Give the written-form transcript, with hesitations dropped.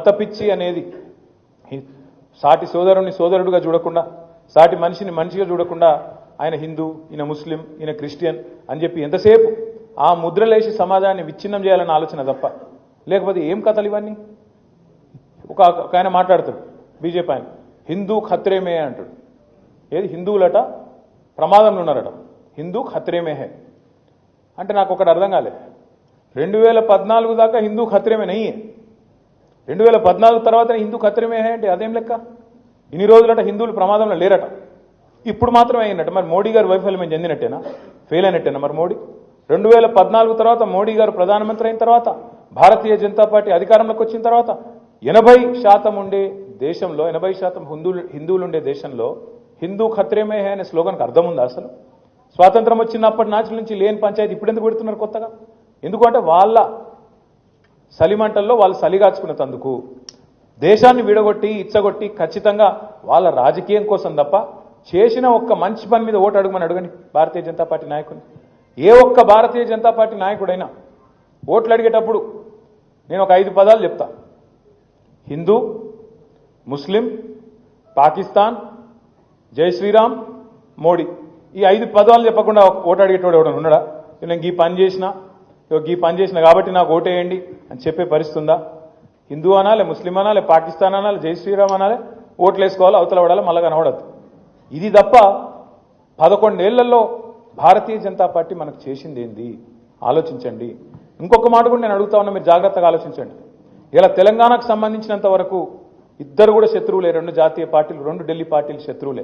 మతపిచ్చి అనేది సాటి సోదరుని సోదరుడుగా చూడకుండా సాటి మనిషిని మనిషిగా చూడకుండా ఆయన హిందూ ఈయన ముస్లిం ఈయన క్రిస్టియన్ అని చెప్పి ఎంతసేపు ఆ ముద్రలేసి సమాజాన్ని విచ్ఛిన్నం చేయాలన్న ఆలోచన తప్ప లేకపోతే ఏం కథలు ఇవన్నీ ఒక ఆయన మాట్లాడతాడు బీజేపీ ఆయన హిందూ ఖత్రేమే అంటాడు ఏది హిందువులట ప్రమాదంలో ఉన్నారట హిందూ ఖత్రేమే హే అంటే నాకు ఒకటి అర్థం కాలే 2014 దాకా హిందూ ఖత్రేమే నయ్యే 2014 తర్వాత హిందూ ఖత్రేమే హే అంటే అదేం లెక్క ఇన్ని రోజులట హిందువులు ప్రమాదంలో లేరట ఇప్పుడు మాత్రమే అయినట్టు మరి మోడీ గారు వైఫల్యం చెందినట్టేనా ఫెయిల్ అయినట్టేనా మరి మోడీ 2014 తర్వాత మోడీ గారు ప్రధానమంత్రి అయిన తర్వాత భారతీయ జనతా పార్టీ అధికారంలోకి వచ్చిన తర్వాత 80% ఉండే దేశంలో 80% హిందువులు ఉండే దేశంలో హిందూ ఖత్రేమే హే అనే స్లోగన్కి అర్థం ఉందా అసలు స్వాతంత్రం వచ్చినప్పటి నాటి నుంచి లేని పంచాయతీ ఇప్పుడు ఎందుకు పెడుతున్నారు కొత్తగా ఎందుకంటే వాళ్ళ సలిమంటల్లో వాళ్ళు సలిగాచుకున్నందుకు దేశాన్ని విడగొట్టి ఇచ్చగొట్టి ఖచ్చితంగా వాళ్ళ రాజకీయం కోసం తప్ప చేసిన ఒక్క మంచి పని మీద ఓటు అడగమని అడగండి భారతీయ జనతా పార్టీ నాయకుని ఏ ఒక్క భారతీయ జనతా పార్టీ నాయకుడైనా ఓట్లు అడిగేటప్పుడు నేను ఒక 5 పదాలు చెప్తా హిందూ ముస్లిం పాకిస్తాన్ జై శ్రీరామ్ మోడీ ఈ 5 పదాలు చెప్పకుండా ఓటు అడిగేటోడు ఎవడన్నా ఉన్నాడా నేను ఈ పని చేసిన కాబట్టి నాకు ఓటేయండి అని చెప్పే పరిస్థితి ఉందా హిందూ అనాలి ముస్లిం అనాలి పాకిస్తాన్ అనాలి జై శ్రీరామ్ అనాలి ఓట్లు వేసుకోవాలి అవతల పడాలి మళ్ళా కనబడద్దు ఇది తప్ప 11 ఏళ్లలో భారతీయ జనతా పార్టీ మనకు చేసింది ఏంది ఆలోచించండి ఇంకొక మాట కూడా నేను అడుగుతా ఉన్నా మీరు జాగ్రత్తగా ఆలోచించండి ఇలా తెలంగాణకు సంబంధించినంత వరకు ఇద్దరు కూడా శత్రువులే 2 జాతీయ పార్టీలు 2 ఢిల్లీ పార్టీలు శత్రువులే